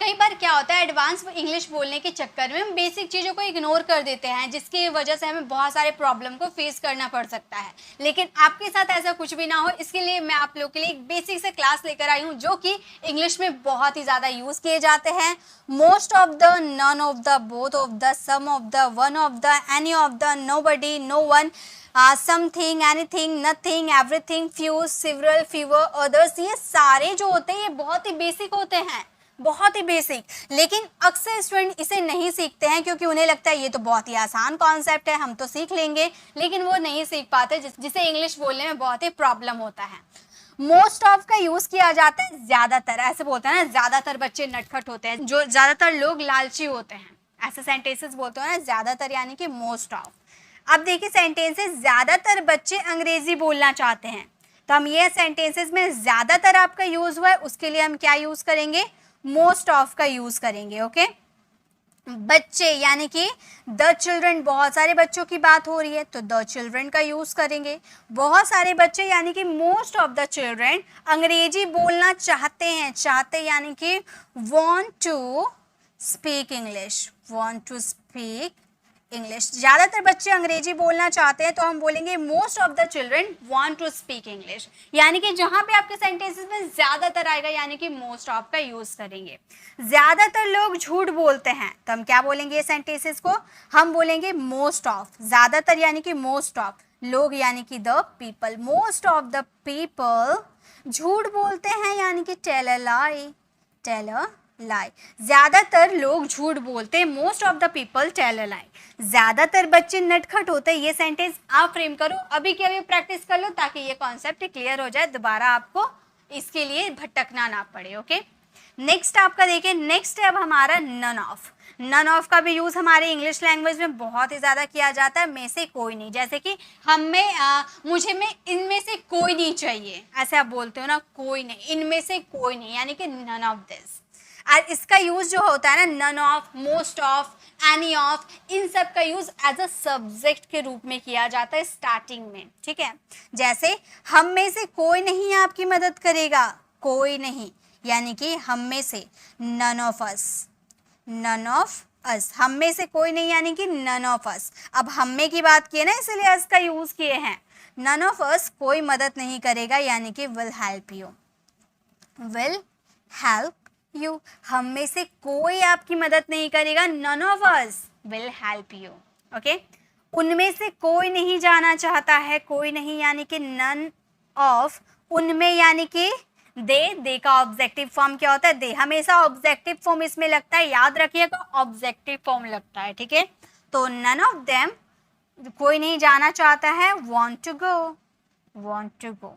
कई बार क्या होता है, एडवांस इंग्लिश बोलने के चक्कर में हम बेसिक चीज़ों को इग्नोर कर देते हैं, जिसकी वजह से हमें बहुत सारे प्रॉब्लम को फेस करना पड़ सकता है। लेकिन आपके साथ ऐसा कुछ भी ना हो, इसके लिए मैं आप लोग के लिए एक बेसिक से क्लास लेकर आई हूँ, जो कि इंग्लिश में बहुत ही ज़्यादा यूज़ किए जाते हैं। Most of the, none of the, both of the, some of the, one of the, any of the, nobody, no one, something, anything, nothing, everything, few, several, fever, others, ये सारे जो होते हैं ये बहुत ही बेसिक होते हैं, बहुत ही बेसिक। लेकिन अक्सर स्टूडेंट इसे नहीं सीखते हैं, क्योंकि उन्हें लगता है ये तो बहुत ही आसान कॉन्सेप्ट है, हम तो सीख लेंगे, लेकिन वो नहीं सीख पाते, जिसे इंग्लिश बोलने में बहुत ही प्रॉब्लम होता है। मोस्ट ऑफ का यूज किया जाता है ज्यादातर, ऐसे बोलते हैं ना, ज्यादातर बच्चे नटखट होते हैं, जो ज्यादातर लोग लालची होते हैं, ऐसे सेंटेंसेस बोलते हैं ना, ज्यादातर यानी कि मोस्ट ऑफ। अब देखिए सेंटेंसेस, ज्यादातर बच्चे अंग्रेजी बोलना चाहते हैं, तो हम ये सेंटेंसेस में ज्यादातर आपका यूज हुआ है, उसके लिए हम क्या यूज करेंगे, मोस्ट ऑफ का यूज करेंगे। ओके, बच्चे यानी कि द चिल्ड्रन, बहुत सारे बच्चों की बात हो रही है तो द चिल्ड्रन का यूज करेंगे। बहुत सारे बच्चे यानी कि मोस्ट ऑफ द चिल्ड्रन अंग्रेजी बोलना चाहते हैं, चाहते यानी कि want to speak English, want to speak English. ज्यादातर बच्चे अंग्रेजी बोलना चाहते हैं, तो हम बोलेंगे most of the children want to speak English, यानी कि जहां पे आपके सेंटेंसेस में ज्यादातर आएगा यानी कि मोस्ट ऑफ का यूज करेंगे। ज्यादातर लोग झूठ बोलते हैं, तो हम क्या बोलेंगे ये सेंटेंसेस को, हम बोलेंगे मोस्ट ऑफ। ज्यादातर यानी कि मोस्ट ऑफ, लोग यानी कि the people, most of the people झूठ बोलते हैं यानी कि tell a lie, tell a lie. ज्यादातर लोग झूठ बोलते हैं, most of the people tell a lie. ज्यादातर बच्चे नटखट होते हैं, ये सेंटेंस आप फ्रेम करो, अभी के अभी प्रैक्टिस कर लो, ताकि ये कॉन्सेप्ट क्लियर हो जाए, दोबारा आपको इसके लिए भटकना ना पड़े। ओके, नेक्स्ट आपका देखिए, नेक्स्ट है अब हमारा नन ऑफ। नन ऑफ का भी यूज हमारे इंग्लिश लैंग्वेज में बहुत ही ज्यादा किया जाता है, में से कोई नहीं, जैसे कि हमें मुझे में इनमें से कोई नहीं चाहिए, ऐसे आप बोलते हो ना, कोई नहीं, इनमें से कोई नहीं, यानी कि नन ऑफ दिस। और इसका यूज जो होता है ना, none of, most of, any of, इन सब का यूज एज अ सब्जेक्ट के रूप में किया जाता है स्टार्टिंग में। ठीक है, जैसे हम में से कोई नहीं आपकी मदद करेगा, कोई नहीं, यानी कि हम में से, none of us, none of us, हम में से कोई नहीं यानी कि नन ऑफ अस। अब हम में की बात की है ना, इसलिए अस का यूज किए हैं। नन ऑफ अस कोई मदद नहीं करेगा, यानी कि will help you, will help you. हम में से कोई आपकी मदद नहीं करेगा, none of us will help you. Okay, उनमें से कोई नहीं जाना चाहता है, कोई नहीं यानी कि नन ऑफ, उनमें यानी कि दे का ऑब्जेक्टिव फॉर्म क्या होता है, दे, हमेशा ऑब्जेक्टिव फॉर्म इसमें लगता है, याद रखिएगा ऑब्जेक्टिव फॉर्म लगता है। ठीक है, तो नन ऑफ देम, कोई नहीं जाना चाहता है, want to go, want to go.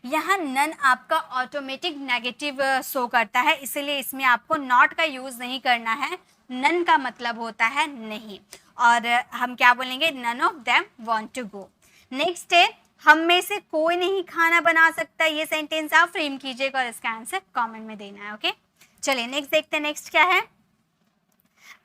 यहाँ नन आपका ऑटोमेटिक नेगेटिव शो करता है, इसलिए इसमें आपको नॉट का यूज नहीं करना है, नन का मतलब होता है नहीं, और हम क्या बोलेंगे, none of them want to go. Next है, हम में से कोई नहीं खाना बना सकता, ये सेंटेंस आप फ्रेम कीजिएगा और इसका आंसर कमेंट में देना है। ओके, चलिए नेक्स्ट देखते हैं, नेक्स्ट क्या है।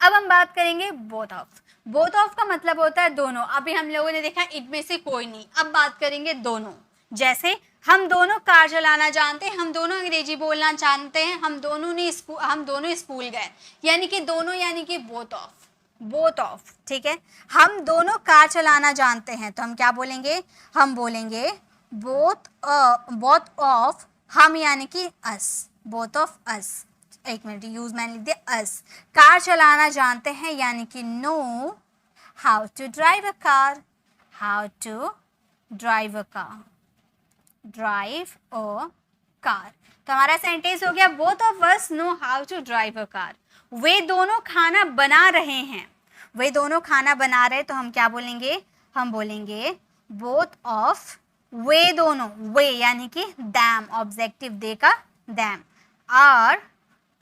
अब हम बात करेंगे बोथ ऑफ। बोथ ऑफ का मतलब होता है दोनों। अभी हम लोगों ने देखा इनमें से कोई नहीं, अब बात करेंगे दोनों। जैसे हम दोनों कार चलाना जानते हैं, हम दोनों अंग्रेजी बोलना जानते हैं, हम दोनों स्कूल गए, यानी कि दोनों यानी कि बोथ ऑफ, बोथ ऑफ। ठीक है, हम दोनों कार चलाना जानते हैं, तो हम क्या बोलेंगे, हम बोलेंगे बोथ ऑफ हम यानी कि अस, बोथ ऑफ अस। एक मिनट, यूज मैंने लिख दिया अस। कार चलाना जानते हैं यानी कि know how to drive a car, how to drive a car, drive a car. तो हमारा सेंटेंस हो गया, both of us know how to drive a car. वे दोनों खाना बना रहे हैं, वे दोनों खाना बना रहे, तो हम क्या बोलेंगे, हम बोलेंगे बोथ ऑफ, वे दोनों, वे यानी कि दैम, ऑब्जेक्टिव दे का दैम, आर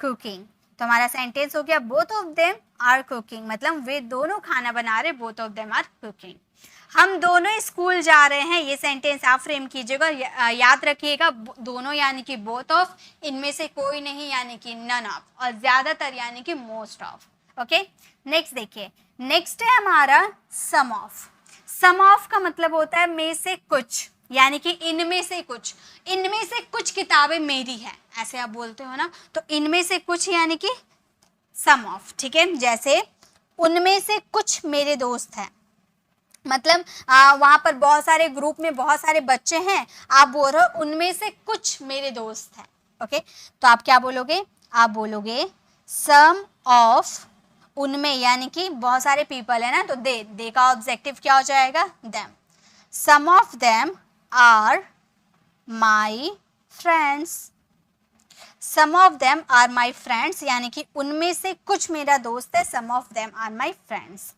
कुकिंग। तो हमारा सेंटेंस हो गया, both of them are cooking, मतलब वे दोनों खाना बना रहे, both of them are cooking. हम दोनों स्कूल जा रहे हैं, ये सेंटेंस आप फ्रेम कीजिएगा, याद रखिएगा, दोनों यानी कि बोथ ऑफ, इनमें से कोई नहीं यानी कि नन ऑफ, और ज्यादातर यानी कि मोस्ट ऑफ। ओके, नेक्स्ट देखिए, नेक्स्ट है हमारा सम ऑफ। सम ऑफ का मतलब होता है में से कुछ, यानी कि इनमें से कुछ, इनमें से कुछ किताबें मेरी हैं, ऐसे आप बोलते हो ना, तो इनमें से कुछ यानी कि सम ऑफ, ठीक है। जैसे उनमें से कुछ मेरे दोस्त हैं, मतलब वहां पर बहुत सारे ग्रुप में बहुत सारे बच्चे हैं, आप बोल रहे हो उनमें से कुछ मेरे दोस्त हैं। ओके, तो आप क्या बोलोगे, आप बोलोगे सम ऑफ, उनमें यानी कि बहुत सारे पीपल है ना, तो दे का ऑब्जेक्टिव क्या हो जाएगा, them. Some of them are my friends, some of them are my friends, यानी कि उनमें से कुछ मेरा दोस्त है, some of them are my friends.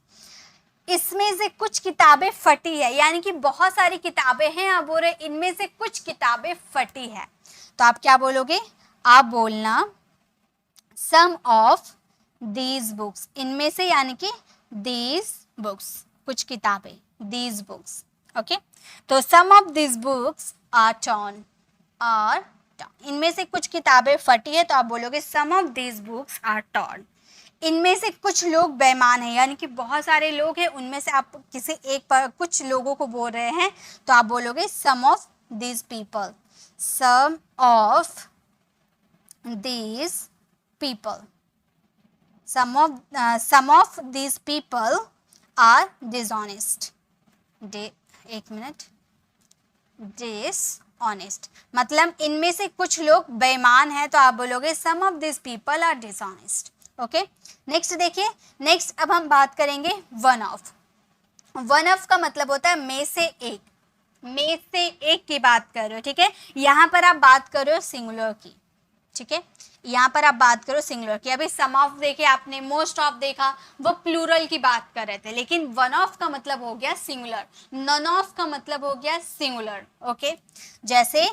इसमें से कुछ किताबें फटी है, यानी कि बहुत सारी किताबें हैं, आप बोल रहे इनमें से कुछ किताबें फटी है, तो आप क्या बोलोगे, आप बोलना सम ऑफ दीज बुक्स, इनमें से यानी कि दीज बुक्स, कुछ किताबें, दीज बुक्स। ओके, तो some of these books are torn, और इनमें से कुछ किताबें फटी है, तो आप बोलोगे some of these books are torn. इनमें से कुछ लोग बेईमान हैं, यानी कि बहुत सारे लोग हैं, उनमें से आप किसी एक पर कुछ लोगों को बोल रहे हैं, तो आप बोलोगे some of these people, some of these people, some of these people are dishonest, एक मिनट, डिसऑनेस्ट, मतलब इनमें से कुछ लोग बेईमान हैं, तो आप बोलोगे some of this people are dishonest. Okay, next देखिए, नेक्स्ट अब हम बात करेंगे वन ऑफ। वन ऑफ का मतलब होता है में से एक, में से एक की बात कर रहे हो, ठीक है। यहाँ पर आप बात कर रहे हो सिंगुलर की, ठीक है, यहाँ पर आप बात करो सिंगुलर की। अभी सम ऑफ देखे आपने, मोस्ट ऑफ देखा, वो प्लूरल की बात कर रहे थे, लेकिन वन ऑफ का मतलब हो गया सिंगुलर, नन ऑफ का मतलब हो गया सिंगुलर। ओके, जैसे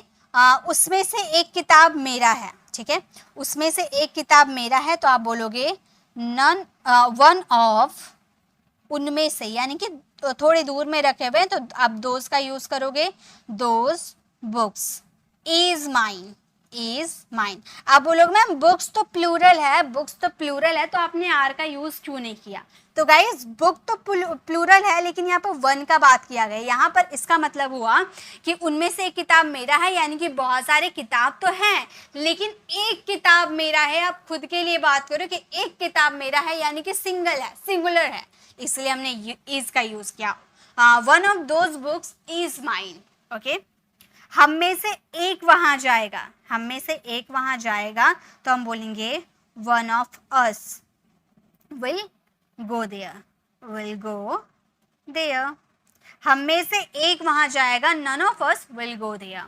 उसमें से एक किताब मेरा है, ठीक है, उसमें से एक किताब मेरा है, तो आप बोलोगे नन वन ऑफ, उनमें से यानी कि थोड़े दूर में रखे हुए हैं, तो आप दोज का यूज करोगे, those books is mine, is mine. आप बोलोगे मैम बुक्स तो प्लूरल है, बुक्स तो प्लूरल है, तो आपने आर का यूज क्यों नहीं किया। तो गाइज बुक तो प्लूरल है, लेकिन यहाँ पर वन का बात किया गया। यहाँ पर इसका मतलब हुआ कि उनमें से एक किताब मेरा है, यानी कि बहुत सारे किताब तो हैं, लेकिन एक किताब मेरा है। आप खुद के लिए बात करो कि एक किताब मेरा है, यानी कि सिंगल है, सिंगुलर है, इसलिए हमने इज का यूज किया। One of those books is mine. Okay, हम में से एक वहां जाएगा, हम में से एक वहां जाएगा, तो हम बोलेंगे one of us will go there, will go there. हम में से एक वहां जाएगा, none of us will go there.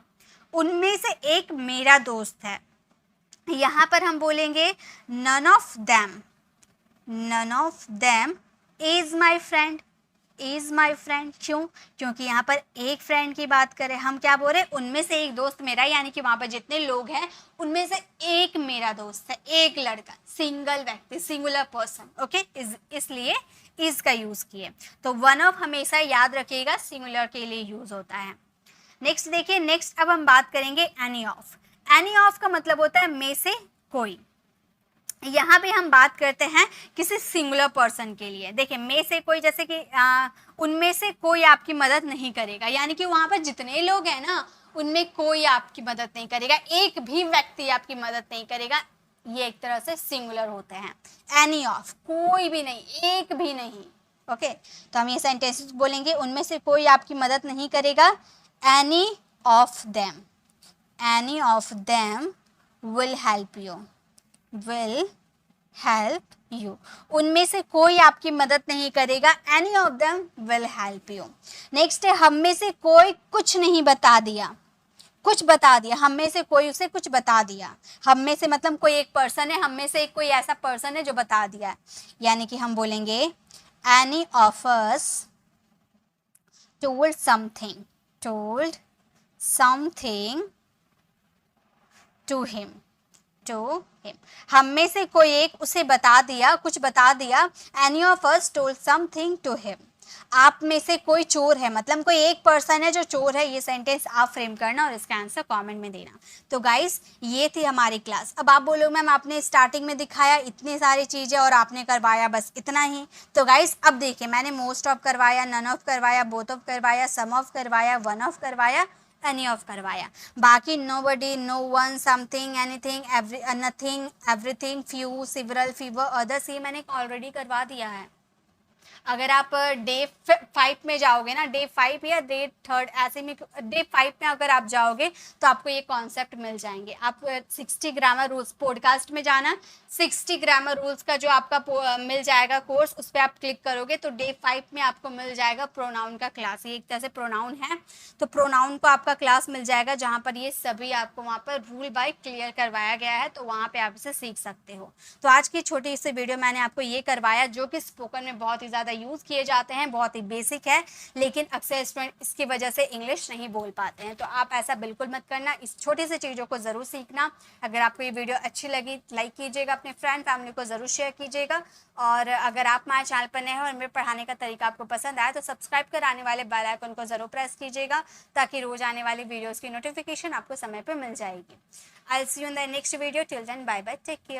उनमें से एक मेरा दोस्त है, यहाँ पर हम बोलेंगे none of them, none of them is my friend, is my friend. क्यों, क्योंकि यहाँ पर एक फ्रेंड की बात करें, हम क्या बोल रहे हैं, उनमें से एक दोस्त मेरा, यानी कि वहां पर जितने लोग हैं उनमें से एक मेरा दोस्त है, एक लड़का, सिंगल व्यक्ति, सिंगुलर पर्सन। ओके, इसलिए इज का यूज किए। तो वन ऑफ हमेशा याद रखिएगा सिंगुलर के लिए यूज होता है। नेक्स्ट देखिए, नेक्स्ट अब हम बात करेंगे एनी ऑफ। एनी ऑफ का मतलब होता है में से कोई। यहाँ पे हम बात करते हैं किसी सिंगुलर पर्सन के लिए। देखिए में से कोई, जैसे कि उनमें से कोई आपकी मदद नहीं करेगा, यानी कि वहाँ पर जितने लोग हैं ना उनमें कोई आपकी मदद नहीं करेगा, एक भी व्यक्ति आपकी मदद नहीं करेगा, ये एक तरह से सिंगुलर होते हैं। एनी ऑफ, कोई भी नहीं, एक भी नहीं। ओके, तो हम ये सेंटेंस बोलेंगे, उनमें से कोई आपकी मदद नहीं करेगा, any of them, any of them will help you, will help you। उनमें से कोई आपकी मदद नहीं करेगा, any of them will help you। Next है हम में से कोई कुछ नहीं बता दिया, कुछ बता दिया, हम में से कोई उसे कुछ बता दिया। हम में से मतलब कोई एक पर्सन है, हम में से कोई ऐसा पर्सन है जो बता दिया, यानी कि हम बोलेंगे any of us told something, told something to him, to him। हम में से कोई एक उसे बता दिया, कुछ बता दिया। Any of us told something to him। आप में से कोई चोर है, मतलब कोई एक पर्सन है जो चोर है। ये सेंटेंस आप फ्रेम करना और इसका आंसर कमेंट में देना। तो गाइस ये थी हमारी क्लास। अब आप बोलो मैम आपने स्टार्टिंग में दिखाया इतनी सारी चीज़ें और आपने करवाया बस इतना ही। तो गाइस अब देखिए मैंने मोस्ट ऑफ करवाया, नन ऑफ करवाया, बोथ ऑफ करवाया, सम ऑफ करवाया, वन ऑफ करवाया एनी ऑफ करवाया। बाकी nobody, no one, something, anything, nothing, everything, few, several, fever, others, ये मैंने ऑलरेडी करवा दिया है। अगर आप डे 5 में जाओगे ना, डे 5 या डे 3 ऐसे में, डे 5 में अगर आप जाओगे तो आपको ये कॉन्सेप्ट मिल जाएंगे। आप 60 ग्रामर रूल्स पॉडकास्ट में जाना, 60 ग्रामर रूल्स का जो आपका मिल जाएगा कोर्स, उस पर आप क्लिक करोगे तो डे 5 में आपको मिल जाएगा प्रोनाउन का क्लास। ये एक तरह से प्रोनाउन है, तो प्रोनाउन को आपका क्लास मिल जाएगा जहाँ पर ये सभी आपको वहाँ पर रूल बाय क्लियर करवाया गया है, तो वहाँ पे आप इसे सीख सकते हो। तो आज की छोटी सी वीडियो मैंने आपको ये करवाया, जो कि स्पोकन में बहुत ही ज़्यादा यूज़ किए जाते हैं, बहुत ही बेसिक है, लेकिन अक्सर स्टूडेंट इसकी वजह से इंग्लिश नहीं बोल पाते हैं। तो आप ऐसा बिल्कुल मत करना, इस छोटी सी चीज़ों को ज़रूर सीखना। अगर आपको ये वीडियो अच्छी लगी, लाइक कीजिएगा, अपने फ्रेंड फैमिली को ज़रूर शेयर कीजिएगा, और अगर आप हमारे चैनल पर नए हो और मेरे पढ़ाने का तरीका आपको पसंद आए तो सब्सक्राइब कर आने वाले बेल आइकन को ज़रूर प्रेस कीजिएगा, ताकि रोज़ आने वाली वीडियोज़ की नोटिफिकेशन आपको समय पर मिल जाएगी। I will see you in the next video. Till then bye bye, take care.